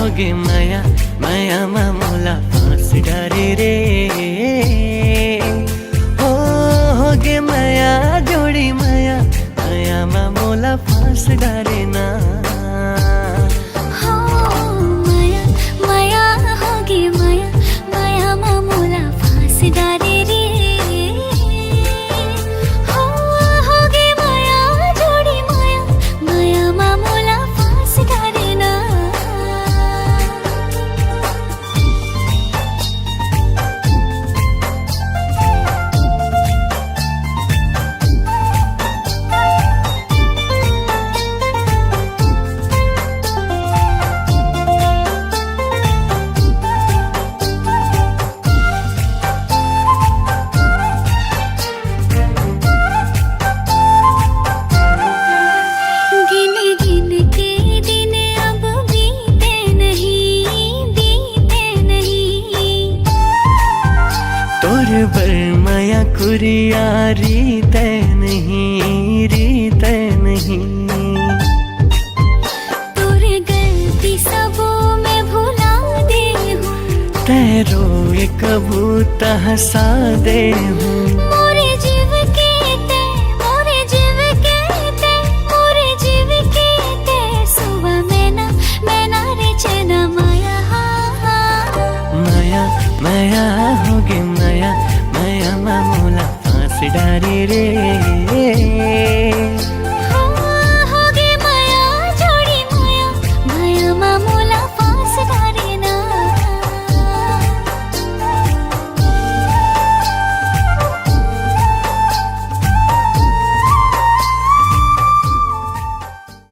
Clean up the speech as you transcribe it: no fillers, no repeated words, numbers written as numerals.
होगे माया माया मामूला फांस डारे रे होगे माया जोड़ी माया माया मामूला फांस डारे ना माया माया होगे माया माया मामूला फांस डारे रे होगे माया जोड़ी माया माया मामूला फांस डारे ना। बर माया कुरिया रीत नहीं तोरे गलती सबो मैं भुला दे हूँ तेरो एक कबूतर हंसा दे हूँ।